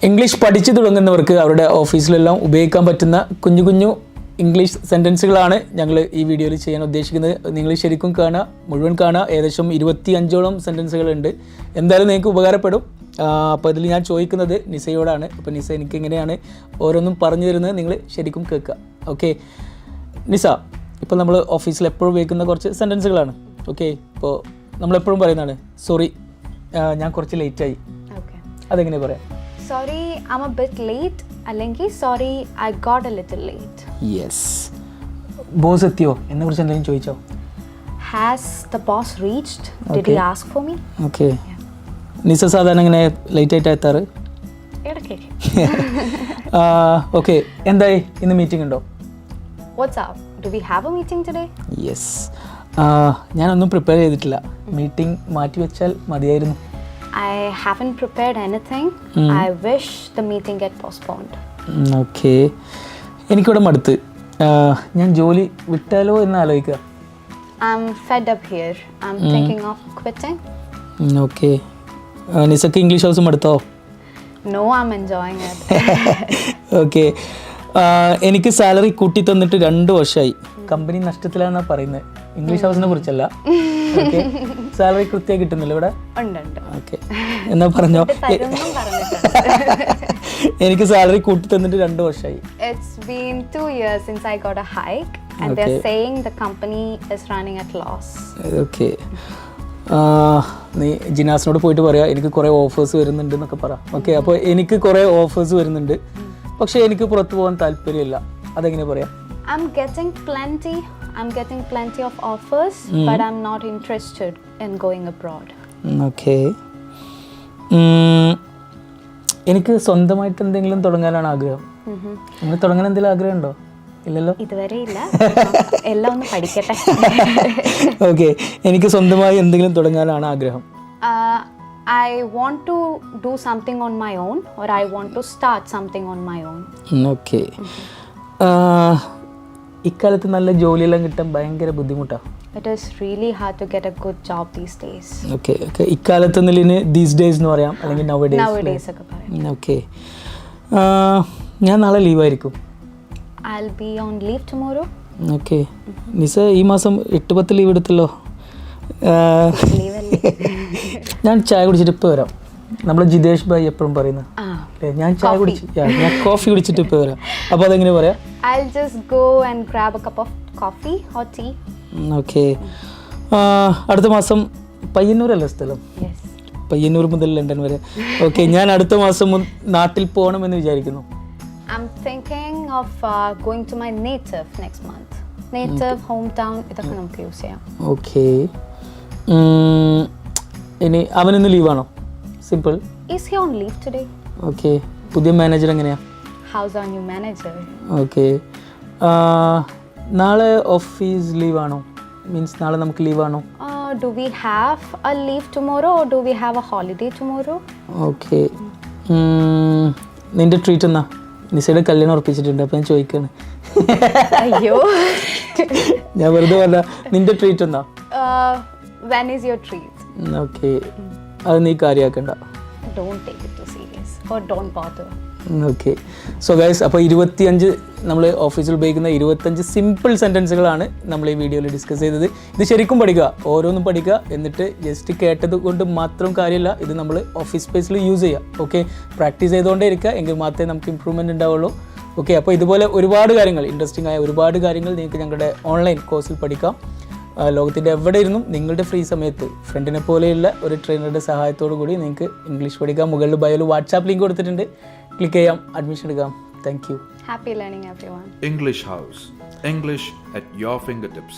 English പഠിച്ചു തുടങ്ങുന്നവർക്ക് അവരുടെ ഓഫീസിലെല്ലാം ഉപയോഗിക്കാൻ പറ്റുന്ന കുഞ്ഞു കുഞ്ഞു ഇംഗ്ലീഷ് സെൻറ്റൻസുകളാണ് ഞങ്ങൾ ഈ വീഡിയോയിൽ ചെയ്യാൻ ഉദ്ദേശിക്കുന്നത്. നിങ്ങൾ ശരിക്കും കാണുക, മുഴുവൻ കാണുക. ഏകദേശം 25ഓളം സെൻറ്റൻസുകളുണ്ട്. എന്തായാലും നിങ്ങൾക്ക് ഉപകാരപ്പെടും. അപ്പോൾ ഇതിൽ ഞാൻ ചോദിക്കുന്നത് നിസയോടാണ്. അപ്പോൾ നിസ എനിക്ക് എങ്ങനെയാണ് ഓരോന്നും പറഞ്ഞു തരുന്നത് നിങ്ങൾ ശരിക്കും കേൾക്കുക. ഓക്കെ നിസ, ഇപ്പോൾ നമ്മൾ ഓഫീസിൽ എപ്പോഴും ഉപയോഗിക്കുന്ന കുറച്ച് സെൻറ്റൻസുകളാണ്. ഓക്കെ, ഇപ്പോൾ നമ്മളെപ്പോഴും പറയുന്നതാണ് സോറി ഞാൻ കുറച്ച് ലേറ്റായി. അതെങ്ങനെ പറയാം? Sorry, I'm a bit late. അല്ലെങ്കിൽ sorry, I got a little late. Yes. Boss എത്തിയോ എന്നെ കുറിച്ച് എന്തെങ്കിലും ചോദിച്ചോ? Has the boss reached? Did he ask for me? Okay. Nisa സാധാരണ എങ്ങനെ ലേറ്റ് ആയിട്ട് എത്താറ്? ഇടയ്ക്ക്. ഓക്കെ, എന്തായി ഇന്ന് മീറ്റിംഗ് ഉണ്ടോ? What's up? Do we have a meeting today? Yes. ഞാനൊന്നും പ്രിപ്പയർ ചെയ്തിട്ടില്ല. മീറ്റിംഗ് മാറ്റി വെച്ചാൽ മതിയായിരുന്നു. I haven't prepared anything. I wish the meeting get postponed. Okay, എനിക്കിവിടെ മടുത്ത്. ഞാൻ ജോലി വിട്ടാലോ എന്ന് ആലോചിക്കുക. I'm fed up here. I'm thinking of quitting. Okay, നിസക്ക് ഇംഗ്ലീഷ് ഹൗസ് മടുത്തോ? No, I'm enjoying it. Okay, എനിക്ക് സാലറി കൂട്ടി തന്നിട്ട് 2 വർഷമായി. കമ്പനി നഷ്ടത്തിലാണെന്നാണ് പറയുന്നത്. ഇംഗ്ലീഷ് ഹൗസിനെ കുറിച്ചല്ല. ഓക്കെ, സാലറി കൃത്യമായി കിട്ടുന്നില്ല ഇവിടെ? ഉണ്ട്. ഓക്കെ, എന്നാ പറഞ്ഞോ. എനിക്ക് സാലറി കൂട്ടി തന്നിട്ട് 2 വർഷമായി. It's been 2 years since I got a hike and they're saying the company is running at loss. Okay, നീ ജിനാസിനോട് പോയിട്ട് പറയാം എനിക്ക് കുറേ ഓഫേഴ്സ് വരുന്നുണ്ട് എന്നൊക്കെ പറ. ഓക്കെ, അപ്പോൾ എനിക്ക് കുറേ ഓഫേഴ്സ് വരുന്നുണ്ട്, പക്ഷേ എനിക്ക് പുറത്തു പോകാൻ താല്പര്യമില്ല. അതെങ്ങനെ പറയാം? I'm getting plenty of offers, but I'm not interested in going abroad. Okay, എനിക്ക് സ്വന്തമായിട്ട് എന്തെങ്കിലും തുടങ്ങാനാണ് ആഗ്രഹം. നിങ്ങൾ തുടങ്ങാൻ എന്തെങ്കിലും ആഗ്രഹം ഉണ്ടോ? ഇല്ലല്ലോ, ഇതുവരെ ഇല്ല. എല്ലാം ഒന്ന് പഠിക്കട്ടെ. ഓക്കെ, എനിക്ക് സ്വന്തമായി എന്തെങ്കിലും തുടങ്ങാനാണ് ആഗ്രഹം. I want to do something on my own, or I want to start something on my own. Okay, ഇക്കാലത്ത് നല്ല ജോലിയെല്ലാം കിട്ടാൻ ഭയങ്കര ബുദ്ധിമുട്ടാണ്. It is really hard to get a good job these days. Okay, ഇക്കാലത്ത് നിന്നിന് ദീസ് ഡേയ്സ് എന്ന് പറയാം, അല്ലെങ്കിൽ Nowadays ഒക്കെ പറയാം. ഓക്കെ, ഞാൻ നാളെ ലീവായിരിക്കും. I'll be on leave tomorrow. Okay, Nisa ഈ മാസം 8-10 ലീവ് എടുത്തല്ലോ. Leave അല്ലേ? ഞാൻ ചായ കുടിച്ചിട്ട് ഇപ്പോൾ വരാം. നമ്മൾ ജിതേഷ് ഭായി എപ്പോഴും പറയുന്നത് ഞാൻ ചായ കുടിച്ച് ഞാൻ കോഫി കുടിച്ചിട്ട് ഇപ്പോൾ വരാം. അപ്പോൾ അതെങ്ങനെ പറയാം? I'll just go and grab a cup of coffee or tea. Okay, അടുത്ത മാസം പയ്യന്നൂരല്ലേ സ്ഥലം? Yes. പയ്യന്നൂർ മുതൽ ലണ്ടൻ വരെ. ഓക്കെ, ഞാൻ അടുത്ത മാസം നാട്ടിൽ പോകണമെന്ന് വിചാരിക്കുന്നു. I'm thinking of going to my native next month. Native, hometown, ഇതൊക്കെ നമുക്ക് യൂസ് ചെയ്യാം. ഓക്കെ, ഇനി അവനിന്ന് ലീവാണോ? Simple. Is he on leave today? Okay, പുതിയ മാനേജർ എങ്ങനെയാ? How's our new manager? Okay, നാളെ ഓഫീസ് ലീവാണോ? മീൻസ് നാളെ നമുക്ക് ലീവാണോ? Do we have a leave tomorrow or do we have a holiday tomorrow? Okay, നിൻ്റെ ട്രീറ്റ് എന്നാ? നിസയുടെ കല്യാണം ഉറപ്പിച്ചിട്ടുണ്ട്, അപ്പോൾ ഞാൻ ചോദിക്കാണ്. അയ്യോ, ഞാൻ വെറുതെ പറഞ്ഞ. നിൻ്റെ ട്രീറ്റ് എന്നാ? when is your treat? Okay, അത് നീ കാര്യമാക്കണ്ട. Don't take it too serious or don't bother. Okay, so guys, അപ്പോൾ 25 നമ്മൾ ഓഫീസിൽ ഉപയോഗിക്കുന്ന 25 സിമ്പിൾ സെൻറ്റൻസുകളാണ് നമ്മൾ ഈ വീഡിയോയിൽ ഡിസ്കസ് ചെയ്തത്. ഇത് ശരിക്കും പഠിക്കുക, ഓരോന്നും പഠിക്കുക. എന്നിട്ട് ജസ്റ്റ് കേട്ടത് കൊണ്ട് മാത്രം കാര്യമില്ല, ഇത് നമ്മൾ ഓഫീസ് സ്പേസിൽ യൂസ് ചെയ്യുക. ഓക്കെ, പ്രാക്ടീസ് ചെയ്തുകൊണ്ടേ ഇരിക്കുക, എങ്കിൽ മാത്രമേ നമുക്ക് ഇമ്പ്രൂവ്മെൻറ്റ് ഉണ്ടാവുള്ളൂ. ഓക്കെ, അപ്പോൾ ഇതുപോലെ ഒരുപാട് കാര്യങ്ങൾ, ഇൻട്രസ്റ്റിംഗ് ആയ ഒരുപാട് കാര്യങ്ങൾ നിങ്ങൾക്ക് ഞങ്ങളുടെ ഓൺലൈൻ കോഴ്സിൽ പഠിക്കാം. ലോകത്തിൻ്റെ എവിടെ ഇരുന്നും നിങ്ങളുടെ ഫ്രീ സമയത്ത് ഫ്രണ്ടിനെ പോലെയുള്ള ഒരു ട്രെയിനറുടെ സഹായത്തോടു കൂടി നിങ്ങൾക്ക് ഇംഗ്ലീഷ് പഠിക്കാം. മുകളിൽ ബയോയിൽ വാട്സാപ്പ് ലിങ്ക് കൊടുത്തിട്ടുണ്ട്, ക്ലിക്ക് ചെയ്യാം, അഡ്മിഷൻ എടുക്കാം. Thank you. Happy learning everyone. English House. English at your fingertips.